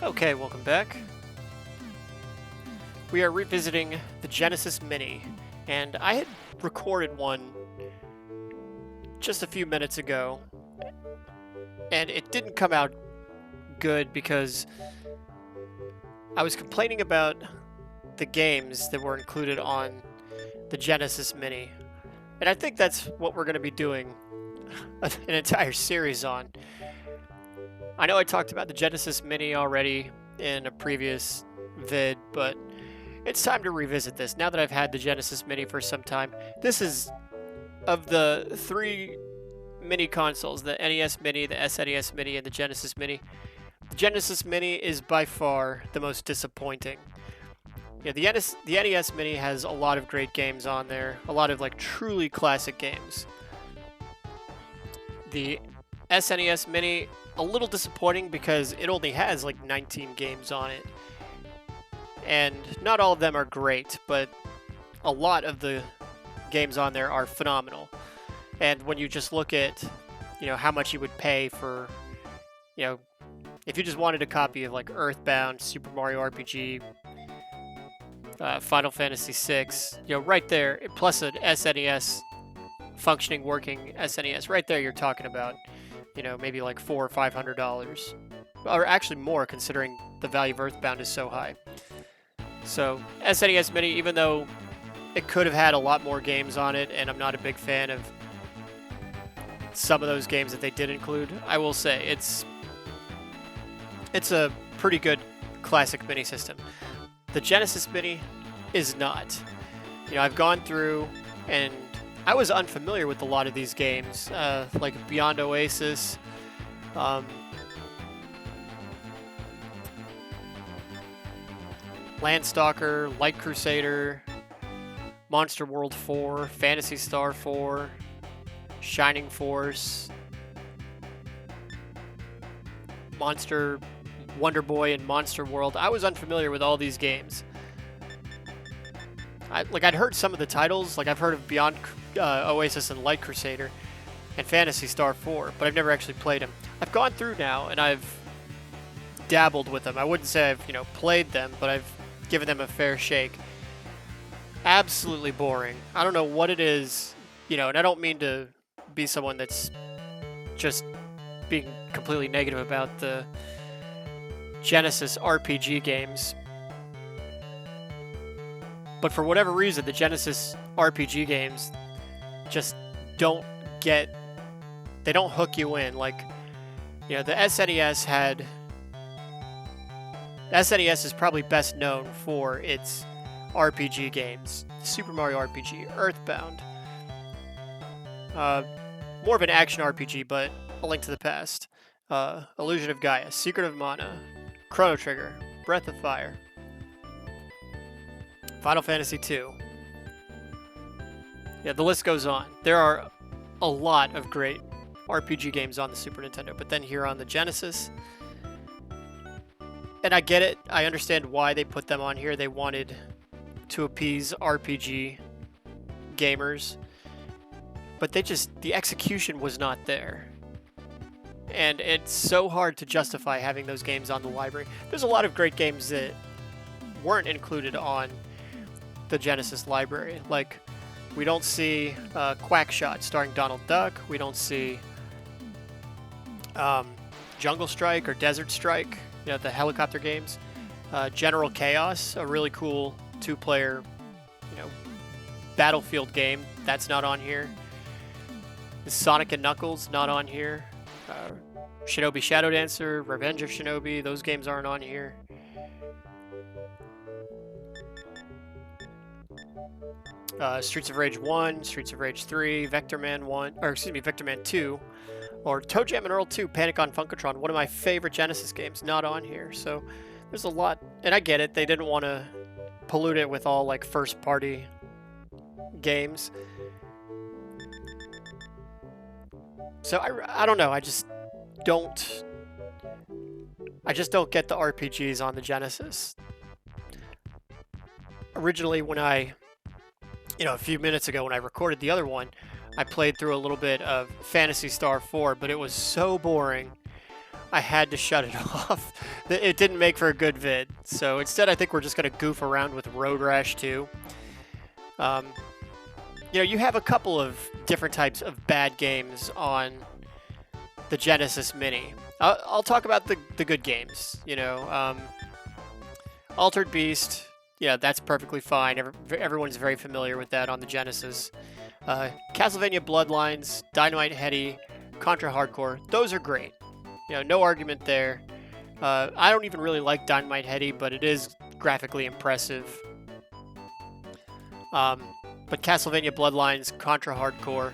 Okay, welcome back. We are revisiting the Genesis Mini, and I had recorded one just a few minutes ago, and it didn't come out good because I was complaining about the games that were included on the Genesis Mini, and I think that's what we're going to be doing an entire series on. I know I talked about the Genesis Mini already in a previous vid, but it's time to revisit this. Now that I've had the Genesis Mini for some time, this is, of the three mini consoles, the NES Mini, the SNES Mini, and the Genesis Mini, the Genesis Mini is by far the most disappointing. Yeah, the NES Mini has a lot of great games on there, a lot of truly classic games. The SNES Mini, a little disappointing because it only has 19 games on it. And not all of them are great, but a lot of the games on there are phenomenal. And when you just look at, how much you would pay for, if you just wanted a copy of Earthbound, Super Mario RPG, Final Fantasy VI, right there, plus an SNES, functioning, working SNES, right there you're talking about, maybe $400 or $500. Or actually more, considering the value of Earthbound is so high. So, SNES Mini, even though it could have had a lot more games on it, and I'm not a big fan of some of those games that they did include, I will say it's a pretty good classic mini system. The Genesis Mini is not. I've gone through, and I was unfamiliar with a lot of these games, like Beyond Oasis, Landstalker, Light Crusader, Monster World 4, Phantasy Star 4, Shining Force, Monster Wonder Boy, and Monster World. I was unfamiliar with all these games. I'd heard some of the titles, I've heard of Beyond Oasis and Light Crusader and Phantasy Star 4, but I've never actually played them. I've gone through now and I've dabbled with them. I wouldn't say I've, played them, but I've given them a fair shake. Absolutely boring. I don't know what it is, and I don't mean to be someone that's just being completely negative about the Genesis RPG games. But for whatever reason, the Genesis RPG games just don't hook you in. The SNES had... SNES is probably best known for its RPG games. Super Mario RPG, Earthbound. More of an action RPG, but A Link to the Past. Illusion of Gaia, Secret of Mana, Chrono Trigger, Breath of Fire, Final Fantasy II. Yeah, the list goes on. There are a lot of great RPG games on the Super Nintendo, but then here on the Genesis... And I get it. I understand why they put them on here. They wanted to appease RPG gamers. But the execution was not there. And it's so hard to justify having those games on the library. There's a lot of great games that weren't included on the Genesis library. We don't see Quackshot starring Donald Duck. We don't see Jungle Strike or Desert Strike. The helicopter games. General Chaos, a really cool two-player, battlefield game. That's not on here. Sonic and Knuckles, not on here. Shinobi Shadow Dancer, Revenge of Shinobi, those games aren't on here. Streets of Rage 1, Streets of Rage 3, Vector Man 2, or Toe Jam and Earl 2, Panic on Funkatron, one of my favorite Genesis games, not on here. So there's a lot, and I get it, they didn't want to pollute it with all first-party games. So I don't know, I just don't get the RPGs on the Genesis. Originally, when a few minutes ago when I recorded the other one, I played through a little bit of Phantasy Star 4, but it was so boring. I had to shut it off. It didn't make for a good vid. So instead, I think we're just going to goof around with Road Rash 2. You know, you have a couple of different types of bad games on the Genesis Mini. I'll talk about the good games. You know, Altered Beast, yeah, that's perfectly fine. Everyone's very familiar with that on the Genesis. Castlevania Bloodlines, Dynamite Heady, Contra Hardcore, those are great. You know, no argument there. I don't even really like Dynamite Heady, but it is graphically impressive. But Castlevania Bloodlines, Contra Hardcore,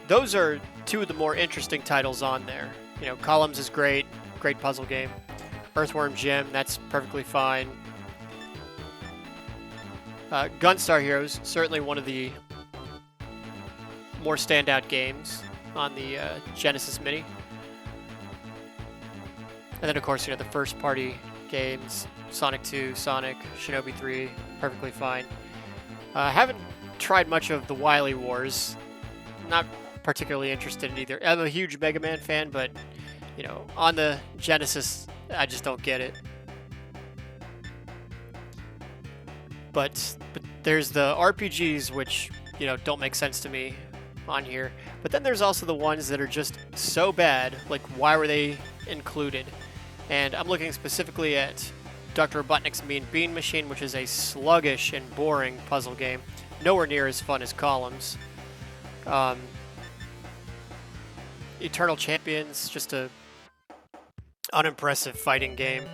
those are two of the more interesting titles on there. You know, Columns is great puzzle game. Earthworm Jim, that's perfectly fine. Gunstar Heroes, certainly one of the more standout games on the Genesis Mini. And then, of course, you know, the first-party games, Sonic 2, Sonic, Shinobi 3, perfectly fine. Haven't tried much of the Wily Wars. Not particularly interested in either. I'm a huge Mega Man fan, but, you know, on the Genesis, I just don't get it. But there's the RPGs, which, you know, don't make sense to me on here. But then there's also the ones that are just so bad, like, why were they included? And I'm looking specifically at Dr. Robotnik's Mean Bean Machine, which is a sluggish and boring puzzle game. Nowhere near as fun as Columns. Eternal Champions, just a unimpressive fighting game.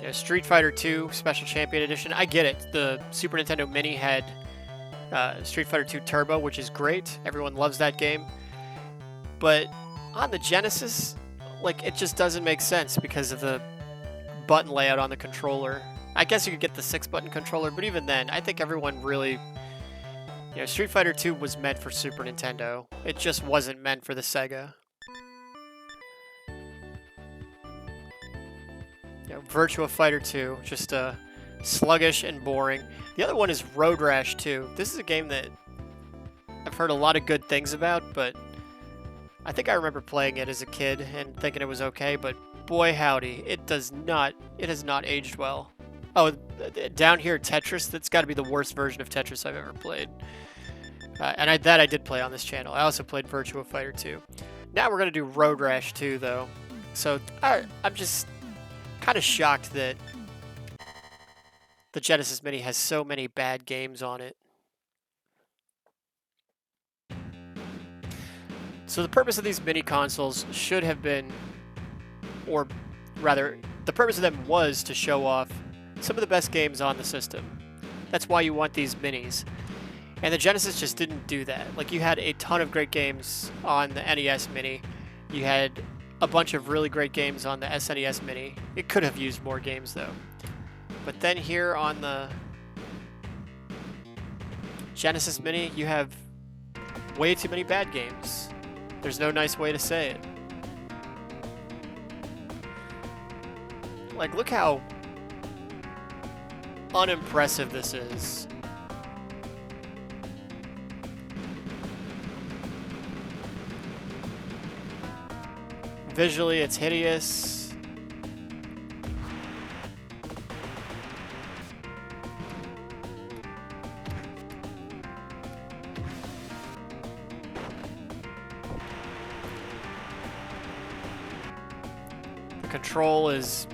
Yeah, Street Fighter 2 Special Champion Edition. I get it. The Super Nintendo Mini had Street Fighter 2 Turbo, which is great. Everyone loves that game. But on the Genesis, like, it just doesn't make sense because of the button layout on the controller. I guess you could get the 6-button controller, but even then, I think everyone really... You know, Street Fighter 2 was meant for Super Nintendo. It just wasn't meant for the Sega. You know, Virtua Fighter 2, just sluggish and boring. The other one is Road Rash 2. This is a game that I've heard a lot of good things about, but I think I remember playing it as a kid and thinking it was okay, but boy howdy, it has not aged well. Oh, down here, Tetris, that's got to be the worst version of Tetris I've ever played. And I did play on this channel. I also played Virtua Fighter 2. Now we're going to do Road Rash 2, though. So I'm just kind of shocked that the Genesis Mini has so many bad games on it. So the purpose of these mini consoles should have been, or rather, the purpose of them was to show off some of the best games on the system. That's why you want these minis. And the Genesis just didn't do that. Like, you had a ton of great games on the NES Mini. You had a bunch of really great games on the SNES Mini. It could have used more games, though. But then here on the Genesis Mini, you have way too many bad games. There's no nice way to say it. Like, look how unimpressive this is. Visually, it's hideous. The control is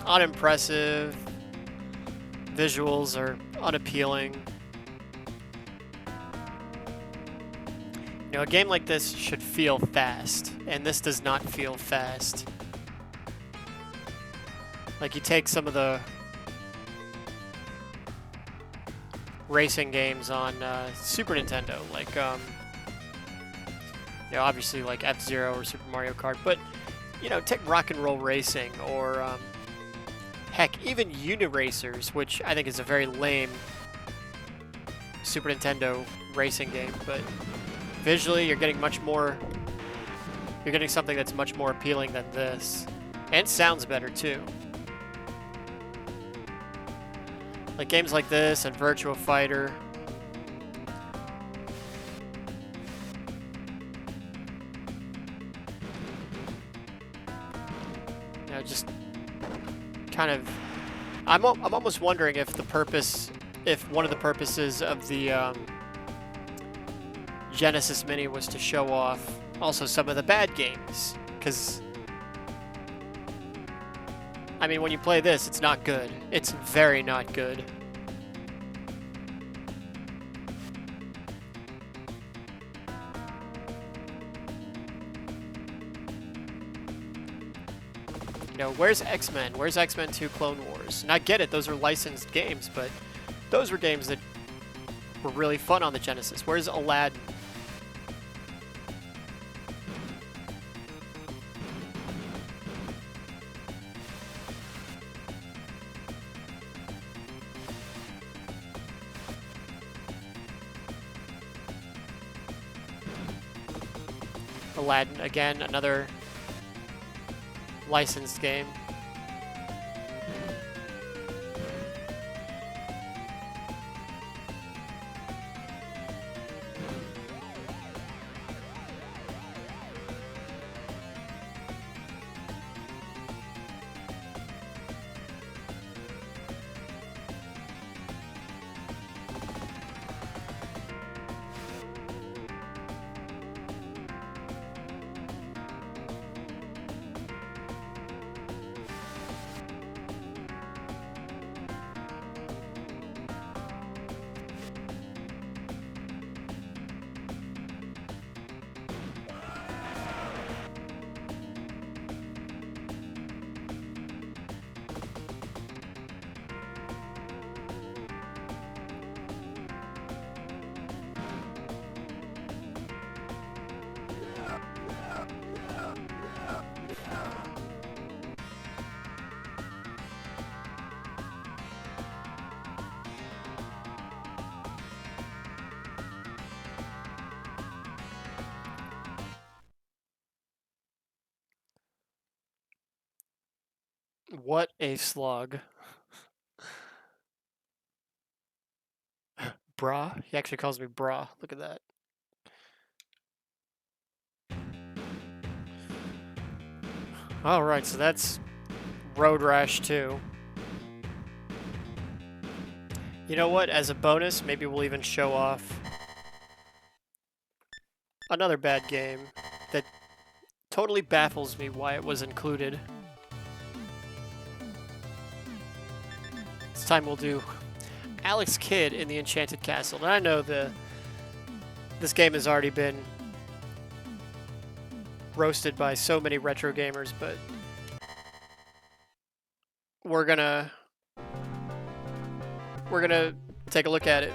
unimpressive. Visuals are unappealing. You know, a game like this should feel fast, and this does not feel fast. Like, you take some of the racing games on Super Nintendo, like, you know, obviously like F-Zero or Super Mario Kart, but, you know, take Rock and Roll Racing or, heck, even Uniracers, which I think is a very lame Super Nintendo racing game, but visually you're getting you're getting something that's much more appealing than this, and sounds better too. Like games like this and Virtua Fighter, just kind of... I'm almost wondering if if one of the purposes of the Genesis Mini was to show off also some of the bad games, because I mean, when you play this, it's not good. It's very not good. You know, where's X-Men? Where's X-Men 2 Clone Wars? And I get it, those are licensed games, but those were games that were really fun on the Genesis. Where's Aladdin? Aladdin, again, another licensed game. What a slog. Brah? He actually calls me Brah. Look at that. Alright, so that's Road Rash 2. You know what? As a bonus, maybe we'll even show off another bad game that totally baffles me why it was included. This time we'll do Alex Kidd in the Enchanted Castle. And I know this game has already been roasted by so many retro gamers, but we're gonna take a look at it.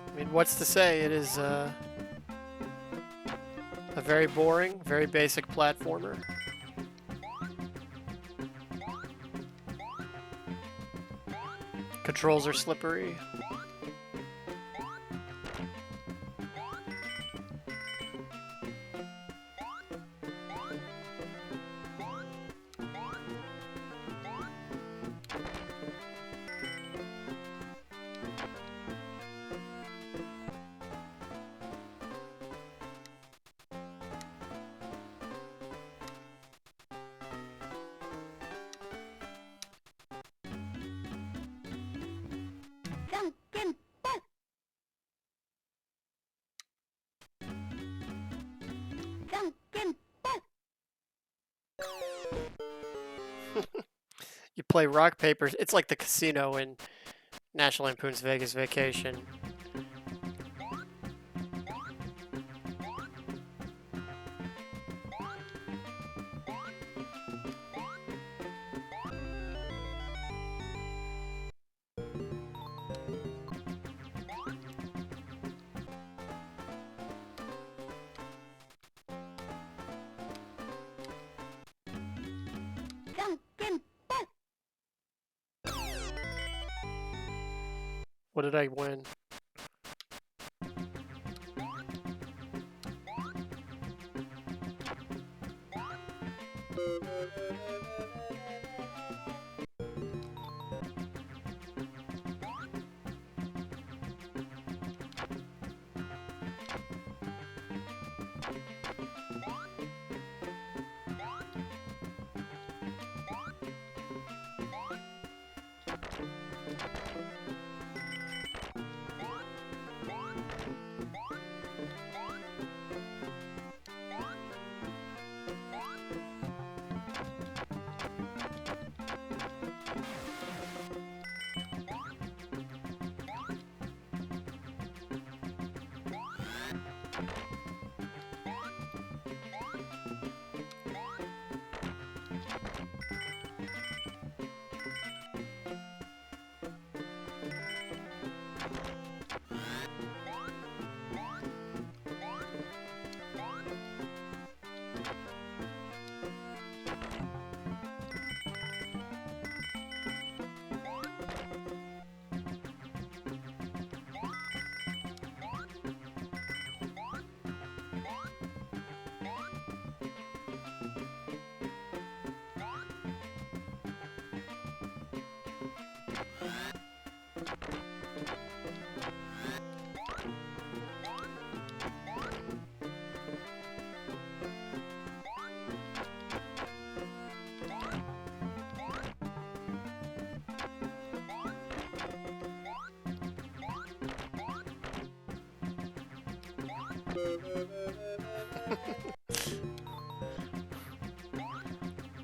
I mean, what's to say? It is a very boring, very basic platformer. Controls are slippery. You play rock, paper. It's like the casino in National Lampoon's Vegas Vacation. What did I win?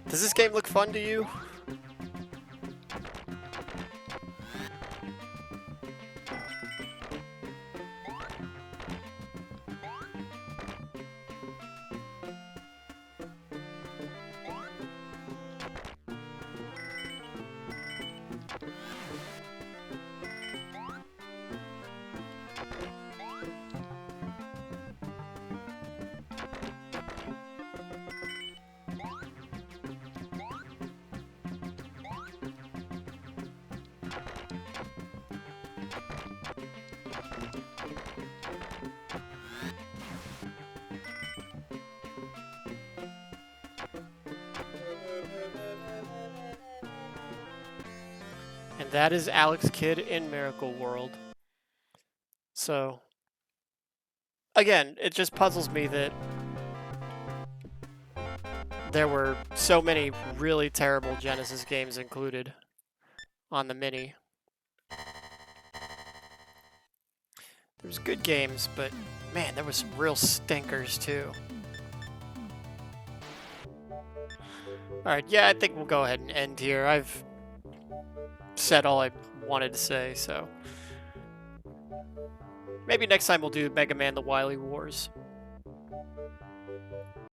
Does this game look fun to you? And that is Alex Kidd in Miracle World. So, again, it just puzzles me that there were so many really terrible Genesis games included on the Mini. There was good games, but man, there was some real stinkers too. Alright, yeah, I think we'll go ahead and end here. I've said all I wanted to say, so maybe next time we'll do Mega Man: The Wily Wars.